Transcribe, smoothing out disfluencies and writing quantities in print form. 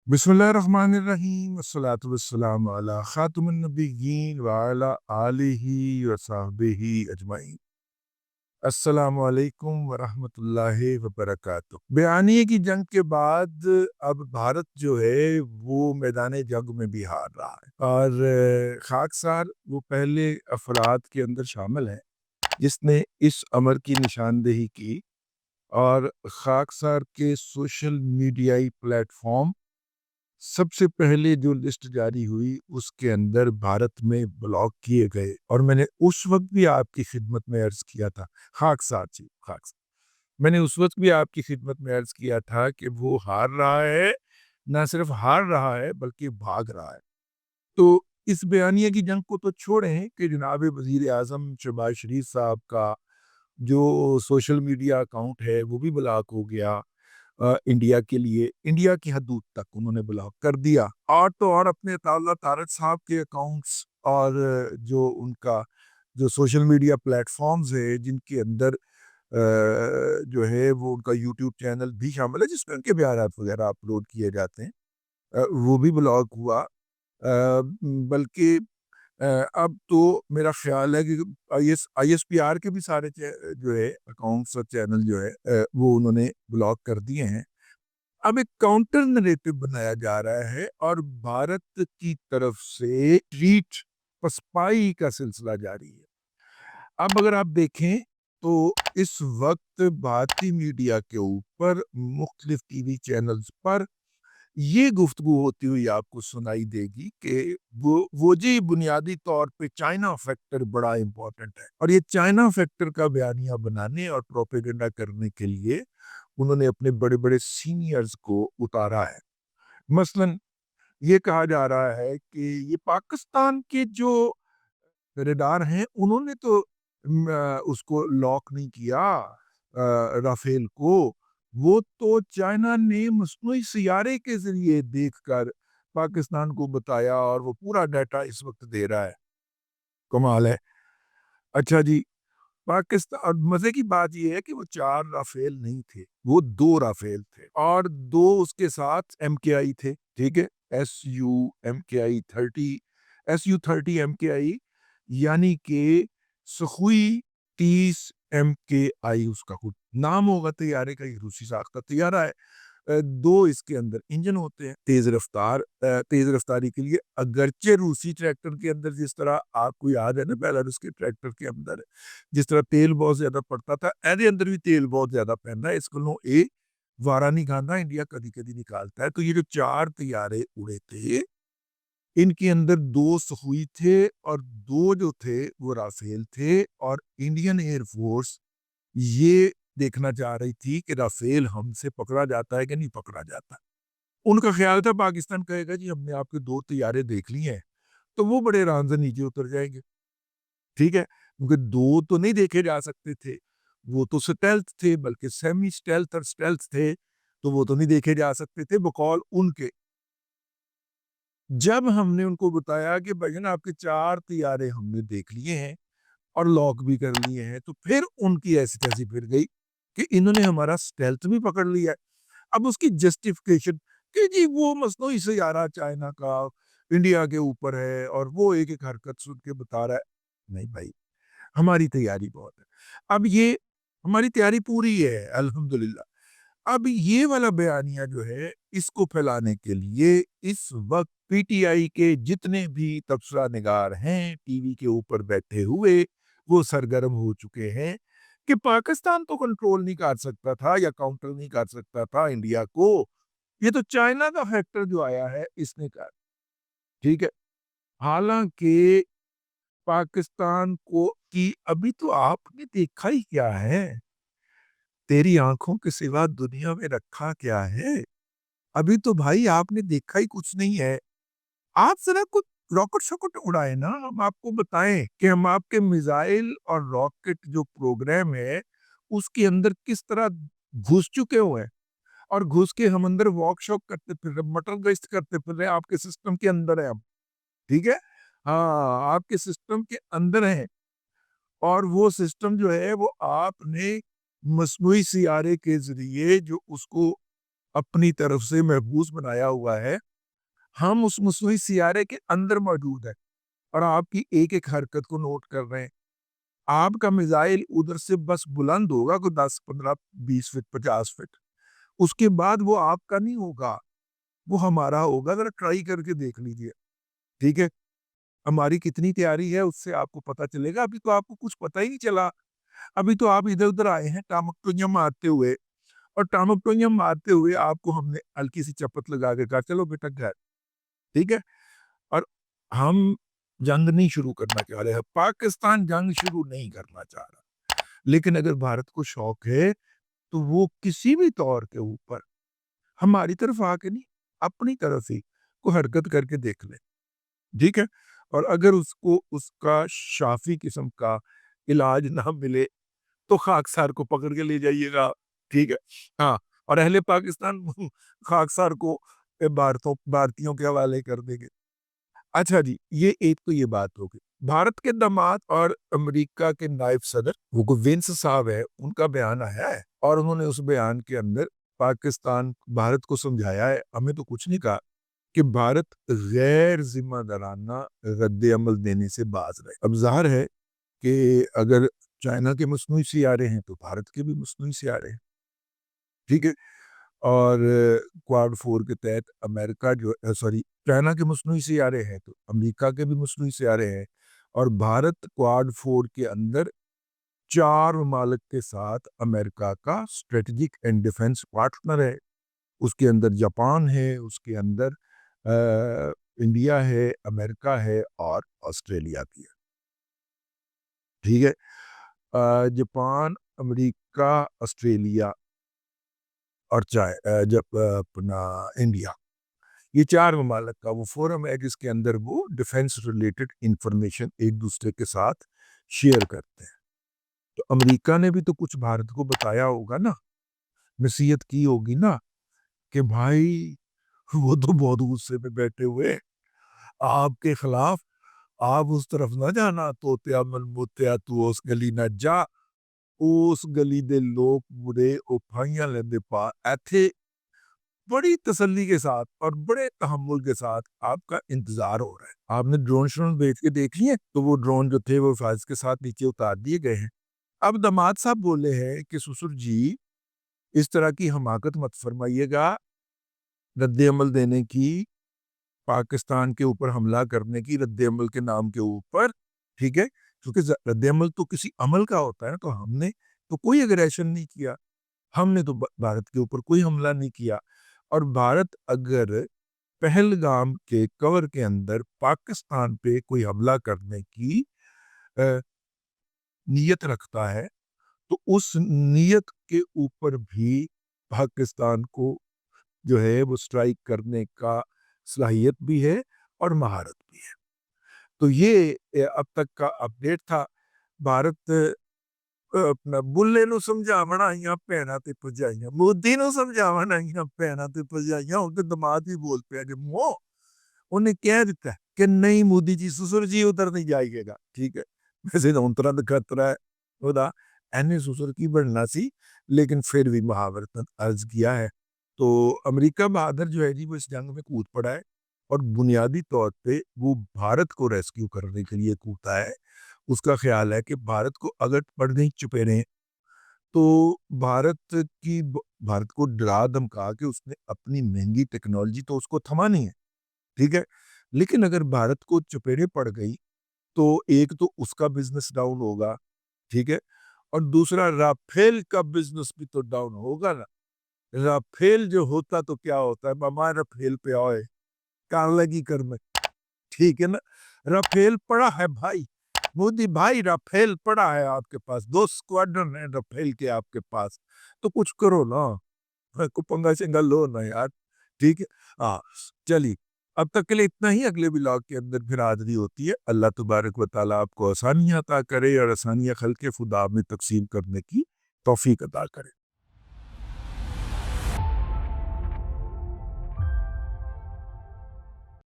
बिस्मिल्लाहिर्रहमानिर्रहीम अस्सलातु वस्सलाम अला खातमुन नबिय्यीन व अला आलिहि व सहबिही अजमाइन। अस्सलामु अलैकुम व रहमतुल्लाहि व बरकातुहू। बयानिए की जंग के बाद अब भारत जो है वो मैदान जंग में भी हार रहा है और खाकसार वो पहले अफराद के अंदर शामिल हैं जिसने इस अमर की निशानदेही की और खाकसार के सोशल मीडियाई प्लेटफॉर्म सबसे पहले जो लिस्ट जारी हुई उसके अंदर भारत में ब्लॉक किए गए और मैंने उस वक्त भी आपकी खिदमत में अर्ज किया था। खाकसार जी, खाकसार मैंने उस वक्त भी आपकी खिदमत में अर्ज किया था कि वो हार रहा है, ना सिर्फ हार रहा है बल्कि भाग रहा है। तो इस बयानिया की जंग को तो छोड़ें कि जनाब वजीर आजम शहबाज शरीफ साहब का जो सोशल मीडिया अकाउंट है वो भी ब्लॉक हो गया। इंडिया के लिए इंडिया की हदूद तक उन्होंने ब्लॉक कर दिया और तो और अपने ताला तारक साहब के अकाउंट्स और जो उनका जो सोशल मीडिया प्लेटफॉर्म्स है जिनके अंदर जो है वो उनका यूट्यूब चैनल भी शामिल है जिसमें उनके बयानात वगैरह अपलोड किए जाते हैं, वो भी ब्लॉक हुआ। बल्कि अब तो मेरा ख्याल है कि आईएसपीआर के भी सारे जो है अकाउंट्स और चैनल जो है वो उन्होंने ब्लॉक कर दिए हैं। अब एक काउंटर नरेटिव बनाया जा रहा है और भारत की तरफ से ट्रीट पसपाई का सिलसिला जारी है। अब अगर आप देखें तो इस वक्त भारतीय मीडिया के ऊपर मुख्तलिफ टीवी चैनल्स पर ये गुफ्तगू होती हुई आपको सुनाई देगी कि वो जी बुनियादी तौर पे चाइना फैक्टर बड़ा इंपॉर्टेंट है और ये चाइना फैक्टर का बयानिया बनाने और प्रोपेगेंडा करने के लिए उन्होंने अपने बड़े बड़े सीनियर्स को उतारा है। मसलन ये कहा जा रहा है कि ये पाकिस्तान के जो रेडार हैं उन्होंने तो उसको लॉक नहीं किया राफेल को, वो तो चाइना ने मस्नुई सियारे के जरिए देखकर पाकिस्तान को बताया और वो पूरा डाटा इस वक्त दे रहा है। कमाल है। अच्छा जी, पाकिस्तान और मजे की बात यह है कि वो 4 राफेल नहीं थे, वो 2 राफेल थे और 2 उसके साथ एमकेआई थे, ठीक है? एसयू एमकेआई 30 एसयू 30 एमकेआई यानी कि सुखोई 30 एमकेआई उसका खुद नाम होगा तैयारे का, ये रूसी साख का तैयारा है। 2 इसके अंदर इंजन होते हैं तेज रफ्तारी के लिए, अगरचे रूसी ट्रैक्टर के अंदर जिस तरह आपको याद है ना बेलारूस के ट्रैक्टर के अंदर जिस तरह तेल बहुत ज्यादा पड़ता था, ਇਹਦੇ अंदर भी तेल बहुत ज्यादा पैंदा है। इसको ये वारा नहीं खाना, इंडिया कभी कभी निकालता है। तो ये जो 4 तैयारे उड़े थे इनके अंदर 2 सुखोई थे और 2 जो थे वो राफेल थे और इंडियन एयरफोर्स ये देखना चाह रही थी कि राफेल हमसे पकड़ा जाता है कि नहीं पकड़ा जाता। उनका ख्याल था पाकिस्तान कहेगा जी हमने आपके 2 तैयारे देख लिए हैं, तो वो बड़े आराम से नीचे उतर जाएंगे, ठीक है? क्योंकि 2 तो नहीं देखे जा सकते थे, वो तो स्टेल्थ थे, बल्कि सेमी स्टेल्थ और स्टेल्थ थे, तो वो तो नहीं देखे जा सकते थे बकौल उनके। जब हमने उनको बताया कि भैया आपके 4 तैयारे हमने देख लिए हैं और लॉक भी कर लिए हैं, तो फिर उनकी ऐसी तैसी फिर गई कि इन्होंने हमारा स्टेल्थ भी पकड़ लिया है। अब उसकी जस्टिफिकेशन कि जी वो मसनूई सैयारा चाइना का इंडिया के ऊपर है और वो एक-एक हरकत सुन के बता रहा है। नहीं भाई, हमारी तैयारी बहुत है। अब ये हमारी तैयारी पूरी है अल्हम्दुलिल्लाह। अब ये वाला बयानिया जो है इसको फैलाने के लिए इस वक्त पीटीआई के जितने भी तबसरा निगार हैं टीवी के ऊपर बैठे हुए वो सरगर्म हो चुके हैं कि पाकिस्तान तो कंट्रोल नहीं कर सकता था या काउंटर नहीं कर सकता था इंडिया को, ये तो चाइना का फैक्टर जो आया है इसने कर, ठीक है? हालांकि पाकिस्तान को कि अभी तो आपने देखा ही क्या है, तेरी आंखों के सिवा दुनिया में रखा क्या है? अभी तो भाई आपने देखा ही कुछ नहीं है। आप जरा कुछ रॉकेट शॉकेट उड़ाए ना, हम आपको बताएं कि हम आपके मिसाइल और रॉकेट जो प्रोग्राम है उसके अंदर किस तरह घुस चुके हुए हैं और घुस के हम अंदर वर्कशॉप करते फिर रहे, मटर गश्त करते फिर रहे, आपके सिस्टम के अंदर है हम, ठीक है? हाँ, आपके सिस्टम के अंदर है और वो सिस्टम जो है वो आपने मसनूई सियारे के जरिए जो उसको اپنی طرف سے محفوظ بنایا ہوا ہے. ہم اس مصنوعی سیارے کے اندر موجود ہیں اور آپ کی ایک ایک حرکت کو نوٹ کر رہے ہیں. آپ کا میزائل ادھر سے بس بلند ہوگا کوئی 10 15 20 فٹ 50 فٹ. اس کے بعد وہ آپ کا نہیں ہوگا, وہ ہمارا ہوگا. ذرا ٹرائی کر کے دیکھ لیجئے. ٹھیک ہے, ہماری کتنی تیاری ہے اس سے آپ کو پتا چلے گا. ابھی تو آپ کو کچھ پتا ہی نہیں چلا. ابھی تو آپ ادھر ادھر آئے ہیں ٹامک ٹوئیاں مارتے ہوئے, اور ٹامک ٹوئیاں مارتے ہوئے آپ کو ہم نے ہلکی سی چپت لگا کے کہا چلو بیٹا گھر. ٹھیک ہے, اور ہم جنگ نہیں شروع کرنا چاہ رہے ہیں. پاکستان جنگ شروع نہیں کرنا چاہ رہا, لیکن اگر بھارت کو شوق ہے تو وہ کسی بھی طور کے اوپر ہماری طرف آ کے نہیں, اپنی طرف ہی کو حرکت کر کے دیکھ لے. ٹھیک ہے, اور اگر اس کو اس کا شافی قسم کا علاج نہ ملے تو خاکسار کو پکڑ کے لے جائیے گا. ٹھیک ہے, ہاں, اور اہل پاکستان خاکسار کو بھارتیوں کے حوالے کر دیں گے. اچھا جی, یہ ایک تو یہ بات ہوگی. بھارت کے داماد اور امریکہ کے نائب صدر وہ وینس صاحب ہے, ان کا بیان آیا ہے, اور انہوں نے اس بیان کے اندر پاکستان بھارت کو سمجھایا ہے, ہمیں تو کچھ نہیں کہا, کہ بھارت غیر ذمہ دارانہ رد عمل دینے سے باز رہے. اب ظاہر ہے کہ اگر چائنا کے مصنوعی سیارے ہیں تو بھارت کے بھی مصنوعی سیارے ہیں. ٹھیک ہے, اور کوارڈ 4 کے تحت امریکہ جو چائنا کے مصنوعی سیارے ہیں تو امریکہ کے بھی مصنوعی سیارے ہیں, اور بھارت کوارڈ 4 کے اندر 4 ممالک کے ساتھ امریکہ کا اسٹریٹجک اینڈ ڈیفنس پارٹنر ہے. اس کے اندر جاپان ہے, اس کے اندر انڈیا ہے, امریکہ ہے, اور آسٹریلیا بھی ہے. ٹھیک ہے, جاپان, امریکہ, آسٹریلیا اور جب اپنا انڈیا, یہ 4 ممالک کا وہ فورم ہے جس کے اندر وہ ڈیفنس ریلیٹڈ انفارمیشن ایک دوسرے کے ساتھ شیئر کرتے ہیں. تو امریکہ نے بھی تو کچھ بھارت کو بتایا ہوگا نا, نصیحت کی ہوگی نا, کہ بھائی وہ تو بہت غصے میں بیٹھے ہوئے آپ کے خلاف, آپ اس طرف نہ جانا, توتیا من موتیا تو اس گلی نہ جا, اس گلی دے لوگ برے او پھائیاں لیندے پا. ایتھے بڑی تسلی کے ساتھ اور بڑے تحمل کے ساتھ آپ کا انتظار ہو رہا ہے. آپ نے ڈرون شرون بیچ کے دیکھ لیے, تو وہ ڈرون جو تھے وہ حفاظت کے ساتھ نیچے اتار دیے گئے ہیں. اب داماد صاحب بولے ہیں کہ سسر جی اس طرح کی حماقت مت فرمائیے گا, رد عمل دینے کی, پاکستان کے اوپر حملہ کرنے کی رد عمل کے نام کے اوپر. ٹھیک ہے, کیونکہ رد عمل تو کسی عمل کا ہوتا ہے, تو ہم نے تو کوئی اگریشن نہیں کیا, ہم نے تو بھارت کے اوپر کوئی حملہ نہیں کیا. اور بھارت اگر پہلگام کے کور کے اندر پاکستان پہ کوئی حملہ کرنے کی نیت رکھتا ہے تو اس نیت کے اوپر بھی پاکستان کو جو ہے وہ سٹرائک کرنے کا صلاحیت بھی ہے اور مہارت بھی ہے. تو یہ اب تک کا اپڈیٹ تھا. بھارت اپنا بلے نو سمجھاونا آئیاں پینا تے پجائیاں, مودی نو سمجھاونا آئیاں پینا تے پجائیاں. ان کے دماغ بھی بول پیا کہ مو انہیں کہہ دیتا ہے کہ نہیں مودی جی, سسر جی ادھر نہیں جائے گا. ٹھیک ہے, ویسے تو انترا خطرہ ہے خدا اینی سسر کی بڑھنا سی, لیکن پھر بھی محاورتن عرض کیا ہے. تو امریکہ بہادر جو ہے جی وہ اس جنگ میں کود پڑا ہے, اور بنیادی طور پہ وہ بھارت کو ریسکیو کرنے کے لیے کودتا ہے. اس کا خیال ہے کہ بھارت کو اگر پڑ گئی چپیریں تو بھارت کو ڈرا دھمکا کے اس نے اپنی مہنگی ٹیکنالوجی تو اس کو تھمانی ہے. ٹھیک ہے, لیکن اگر بھارت کو چپیڑیں پڑ گئی تو ایک تو اس کا بزنس ڈاؤن ہوگا. ٹھیک ہے, اور دوسرا رافیل کا بزنس بھی تو ڈاؤن ہوگا نا. رافیل جو ہوتا تو کیا ہوتا ہے, ماما رافیل پہ آئے کان لگی کر میں. ٹھیک ہے نا, رافیل پڑا ہے بھائی, مودی بھائی رافیل پڑا ہے آپ کے پاس, 2 سکواڈرن ہیں رافیل کے آپ کے پاس, تو کچھ کرو نا, کو پنگا چنگا لو نا یار. ٹھیک ہے, ہاں چلیے اب تک کے لیے اتنا ہی. اگلے ولاگ کے اندر پھر حاضری ہوتی ہے. اللہ تبارک و تعالیٰ آپ کو آسانیاں عطا کرے اور آسانیاں خلق خدا میں تقسیم کرنے کی توفیق عطا کرے.